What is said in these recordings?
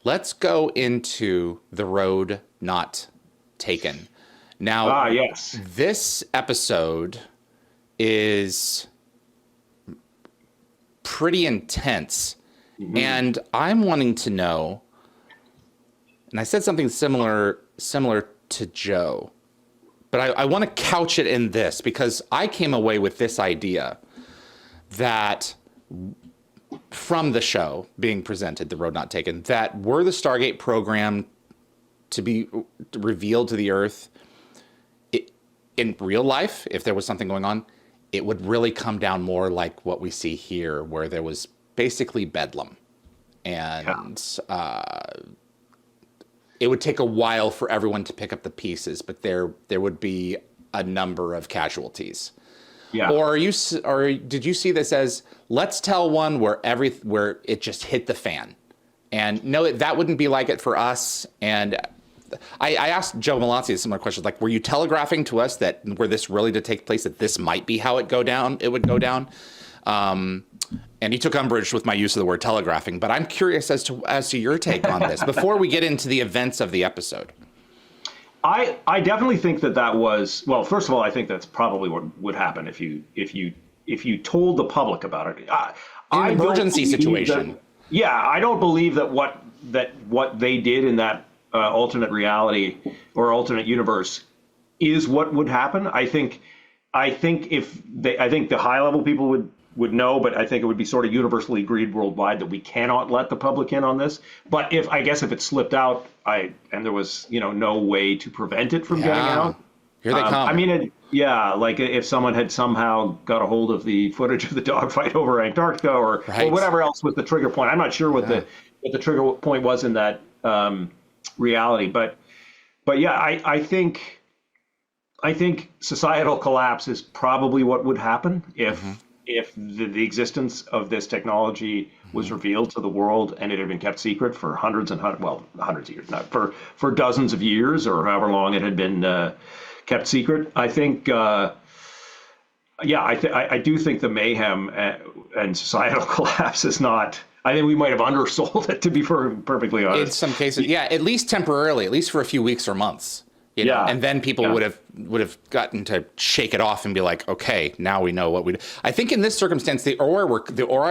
let's go into the road not taken. Now, Yes. this episode is pretty intense, and I'm wanting to know, and I said something similar to Joe, but I want to couch it in this because I came away with this idea that from the show being presented, The Road Not Taken, that were the Stargate program to be revealed to the Earth in real life, if there was something going on, it would really come down more like what we see here, where there was basically bedlam. And it would take a while for everyone to pick up the pieces, but there would be a number of casualties. Yeah. Or did you see this as, let's tell one where it just hit the fan? And no, that wouldn't be like it for us. And I asked Joe Malazzi a similar question, like, were you telegraphing to us that were this really to take place, that this might be how it would go down? And he took umbrage with my use of the word telegraphing, but I'm curious as to your take on this before we get into the events of the episode. I definitely think that was, well, first of all, I think that's probably what would happen if you told the public about it. An emergency situation. I don't believe that what they did in that alternate reality or alternate universe is what would happen. I think the high level people would know, but I think it would be sort of universally agreed worldwide that we cannot let the public in on this. But if it slipped out, and there was no way to prevent it from getting out. Here they come. I mean, like if someone had somehow got a hold of the footage of the dogfight over Antarctica or whatever else was the trigger point. I'm not sure what the trigger point was in that reality, but yeah, I think societal collapse is probably what would happen if the existence of this technology was revealed to the world and it had been kept secret for hundreds of years, not for dozens of years or however long it had been kept secret. I think, I do think the mayhem and societal collapse is not. I think we might have undersold it, to be perfectly honest. In some cases, at least temporarily, at least for a few weeks or months. You know? And then people would have gotten to shake it off and be like, okay, now we know what we do. I think in this circumstance, the Ori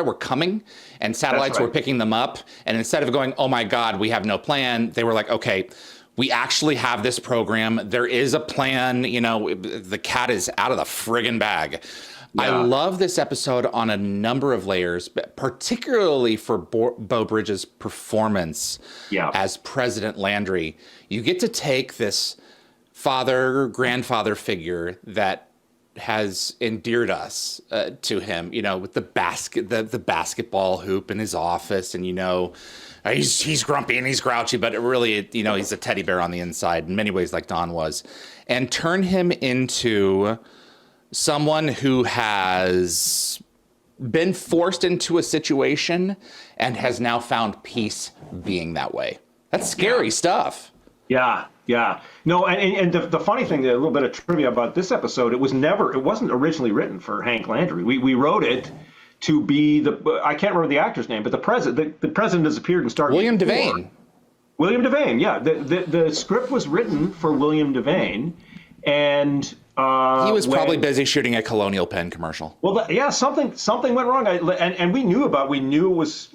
were coming and satellites were picking them up. And instead of going, oh my God, we have no plan, they were like, okay, we actually have this program. There is a plan. The cat is out of the friggin' bag. Yeah. I love this episode on a number of layers, but particularly for Beau Bridges' performance as President Landry. You get to take this grandfather figure that has endeared us to him, with the basketball hoop in his office, and he's grumpy and he's grouchy, but really, he's a teddy bear on the inside in many ways, like Don was, and turn him into someone who has been forced into a situation and has now found peace being that way. That's scary stuff. Yeah. No, and the funny thing, a little bit of trivia about this episode, it wasn't originally written for Hank Landry. We wrote it to be I can't remember the actor's name, but the president has appeared in Stargate. William Devane. William Devane, yeah. The script was written for William Devane, and he was probably busy shooting a Colonial Penn commercial. Well, something went wrong, and we knew it was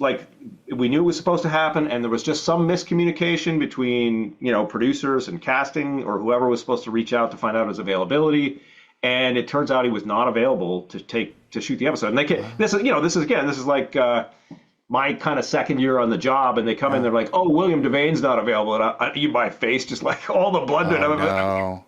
supposed to happen, and there was just some miscommunication between producers and casting or whoever was supposed to reach out to find out his availability, and it turns out he was not available to shoot the episode. And this is like my kind of second year on the job, and they come in, they're like, "Oh, William Devane's not available," and my face just like all the blood. No.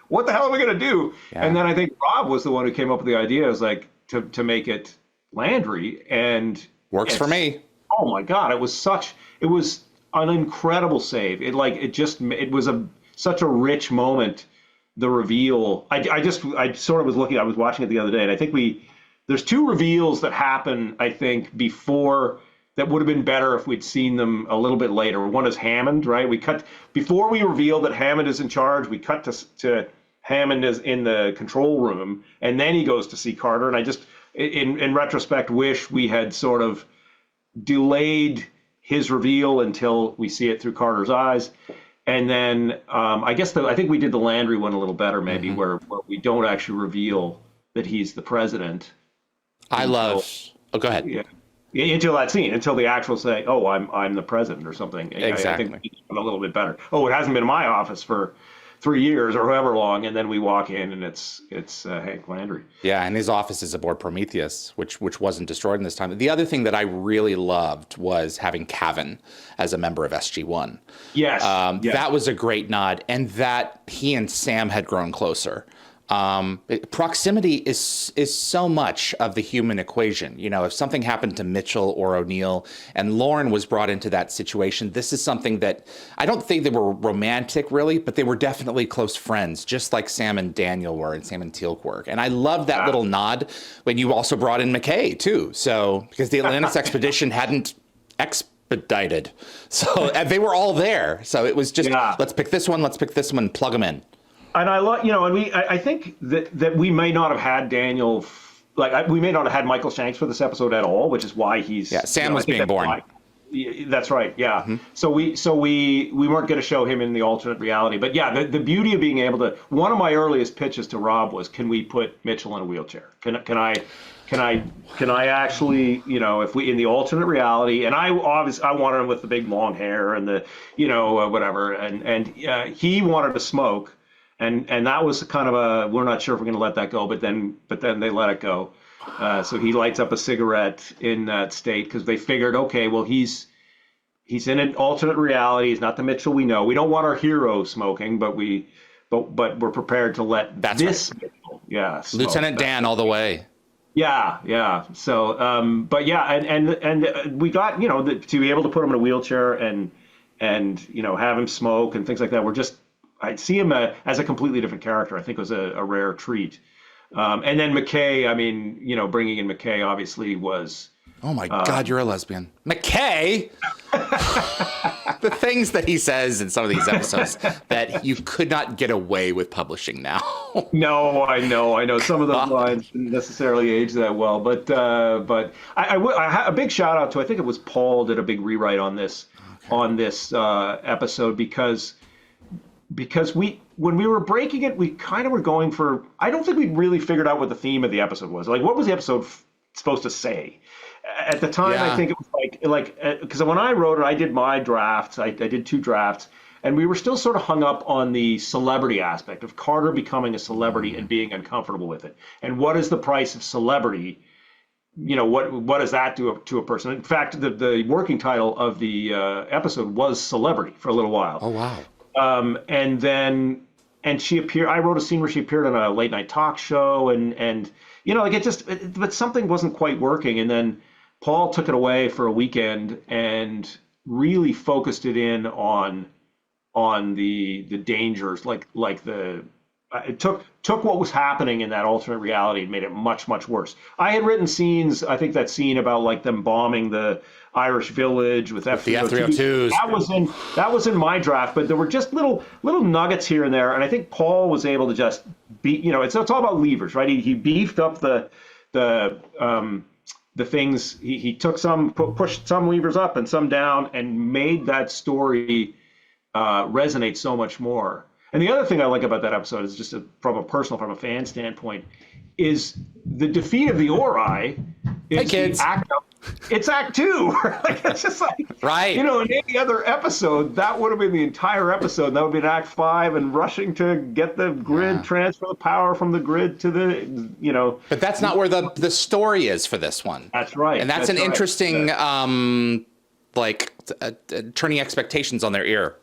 What the hell are we going to do? Yeah. And then I think Rob was the one who came up with the idea, is like to make it Landry, and works for me. Oh my God. It was an incredible save. It was such a rich moment. The reveal. I sort of was looking, I was watching it the other day, and I think there's two reveals that happen, I think, before that would have been better if we'd seen them a little bit later. One is Hammond, right? Before we reveal that Hammond is in charge, we cut to Hammond is in the control room, and then he goes to see Carter. And I just, in retrospect, wish we had sort of delayed his reveal until we see it through Carter's eyes. And then I think we did the Landry one a little better, maybe, where we don't actually reveal that he's the president. Oh, go ahead. Yeah. Until that scene, until the actual say, "Oh, I'm the president" or something. Exactly. I think we did a little bit better. Oh, it hasn't been in my office for 3 years or however long, and then we walk in and it's Hank Landry. Yeah, and his office is aboard Prometheus, which wasn't destroyed in this time. The other thing that I really loved was having Cavan as a member of SG-1. Yes, that was a great nod, and that he and Sam had grown closer. Proximity is so much of the human equation. You know, if something happened to Mitchell or O'Neill and Lauren was brought into that situation, this is something that I don't think they were romantic really, but they were definitely close friends, just like Sam and Daniel were and Sam and Teal'c were. And I love that little nod when you also brought in McKay too. So because the Atlantis expedition hadn't expedited, so they were all there. So it was just, let's pick this one, plug them in. And I love, and I think that we may not have had Daniel, we may not have had Michael Shanks for this episode at all, which is why he's. Yeah, Sam was being born. That's right. Yeah. Mm-hmm. So we weren't going to show him in the alternate reality, but yeah, the beauty of being able to. One of my earliest pitches to Rob was, can we put Mitchell in a wheelchair? Can I actually, if we in the alternate reality, and I wanted him with the big long hair and the, whatever, and he wanted to smoke. And that was kind of we're not sure if we're going to let that go, but then they let it go. So he lights up a cigarette in that state because they figured, okay, well, he's in an alternate reality. He's not the Mitchell we know. We don't want our hero smoking, but we're prepared to let Mitchell, Lieutenant Dan all the way. Yeah. So, but yeah, and we got, to be able to put him in a wheelchair and have him smoke and things like that. I'd see him as a completely different character. I think it was a rare treat. And then McKay, bringing in McKay obviously was... Oh my God, you're a lesbian. McKay! The things that he says in some of these episodes that you could not get away with publishing now. No, I know. Some of those lines didn't necessarily age that well. But a big shout out to, I think it was Paul did a big rewrite on this episode because when we were breaking it, we kind of were going for, I don't think we really figured out what the theme of the episode was. Like, what was the episode supposed to say? At the time, I think it was because when I wrote it, I did my drafts. I did 2 drafts, and we were still sort of hung up on the celebrity aspect of Carter becoming a celebrity and being uncomfortable with it. And what is the price of celebrity? What does that do to a person? In fact, the working title of the episode was Celebrity for a little while. Oh, wow. And she appeared. I wrote a scene where she appeared on a late night talk show, and but something wasn't quite working. And then Paul took it away for a weekend and really focused it in on the dangers, it took what was happening in that alternate reality and made it much, much worse. I had written scenes, I think that scene about them bombing the Irish village with F-302s. That was in my draft, but there were just little nuggets here and there, and I think Paul was able to just it's all about levers, right? He beefed up the things. He took pushed some levers up and some down, and made that story resonate so much more. And the other thing I like about that episode is just from a fan standpoint, is the defeat of the Ori. Hey kids. It's Act 2. It's just right. In any other episode, that would have been the entire episode. That would have been Act 5 and rushing to get the grid, transfer the power from the grid to the, But that's not where the story is for this one. That's right. And that's an interesting, turning expectations on their ear.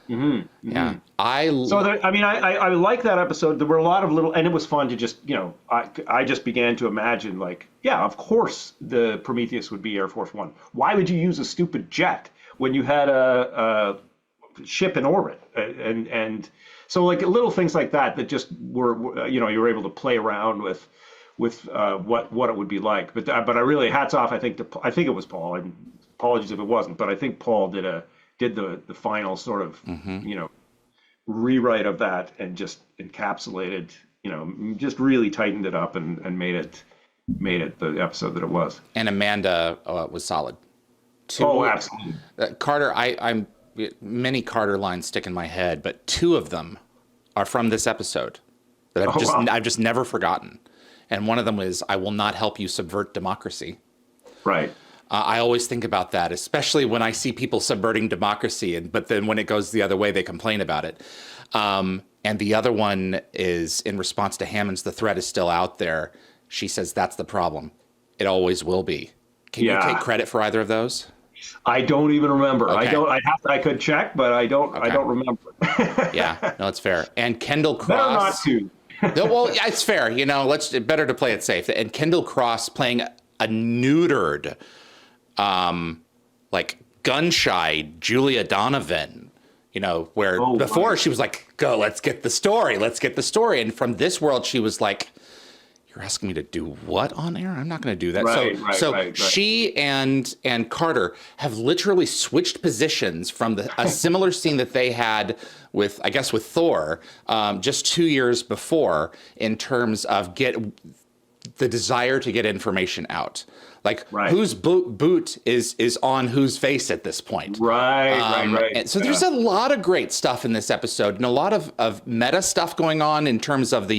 Mm-hmm. Yeah. I like that episode. There were a lot of and it was fun to just, I just began to imagine of course the Prometheus would be Air Force One. Why would you use a stupid jet when you had a ship in orbit? And so little things like that just were, you were able to play around with what it would be like. But I really, hats off, I think it was Paul, and apologies if it wasn't, but I think Paul did the final sort of, rewrite of that and just encapsulated, just really tightened it up and made it the episode that it was. And Amanda was solid. absolutely. Carter, I'm many Carter lines stick in my head, but two of them are from this episode that I've just never forgotten. And one of them was, "I will not help you subvert democracy." Right. I always think about that, especially when I see people subverting democracy, but then when it goes the other way, they complain about it. And the other one is in response to Hammond's "The threat is still out there." She says, "That's the problem. It always will be." Can you take credit for either of those? I don't even remember. Okay. I could check, but I don't. Okay. I don't remember. Yeah, no, it's fair. And Kendall Cross. Better not to. Well, yeah, it's fair. Better to play it safe. And Kendall Cross playing a neutered, like gun-shy Julia Donovan. Where before she was like, "Go, let's get the story. Let's get the story." And from this world, she was like, "You're asking me to do what on air? I'm not going to do that." Right. She and Carter have literally switched positions from a similar scene that they had with Thor just 2 years before, in terms of the desire to get information out. Like, whose boot is on whose face at this point? Right. And so there's a lot of great stuff in this episode, and a lot of meta stuff going on in terms of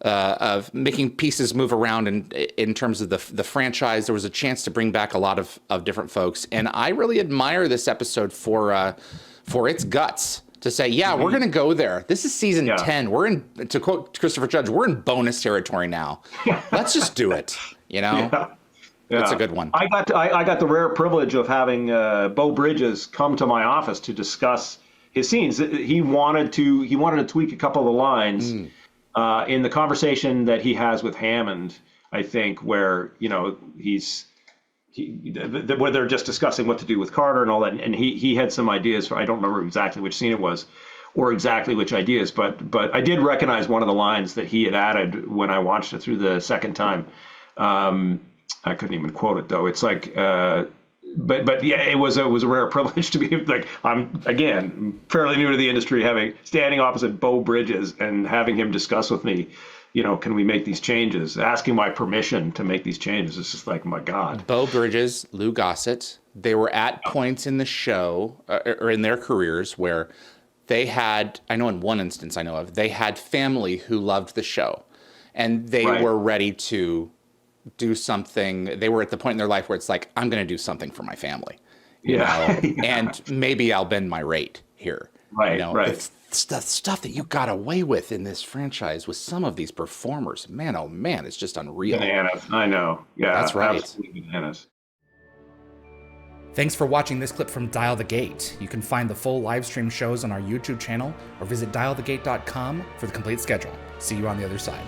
of making pieces move around, and in terms of the franchise. There was a chance to bring back a lot of different folks, and I really admire this episode for its guts to say, we're going to go there. This is season 10. We're in, to quote Christopher Judge, we're in bonus territory now. Let's just do it. Yeah. It's a good one. I got the rare privilege of having Beau Bridges come to my office to discuss his scenes. He wanted to tweak a couple of the lines in the conversation that he has with Hammond, I think, where where they're just discussing what to do with Carter and all that, and he had some ideas for, I don't remember exactly which scene it was or exactly which ideas, but I did recognize one of the lines that he had added when I watched it through the second time. I couldn't even quote it though. It's like, but yeah, it was a rare privilege to be like, I'm again fairly new to the industry, standing opposite Beau Bridges and having him discuss with me, can we make these changes? Asking my permission to make these changes. It's just like, my God. Beau Bridges, Lou Gossett, they were at points in the show or in their careers where they had, I know in one instance they had family who loved the show, and they were ready to do something. They were at the point in their life where it's like, I'm going to do something for my family, and maybe I'll bend my rate here. Right. It's the stuff that you got away with in this franchise with some of these performers. Man, oh man, it's just unreal. Bananas. I know. Yeah, that's right. Absolutely bananas. Thanks for watching this clip from Dial the Gate. You can find the full live stream shows on our YouTube channel, or visit dialthegate.com for the complete schedule. See you on the other side.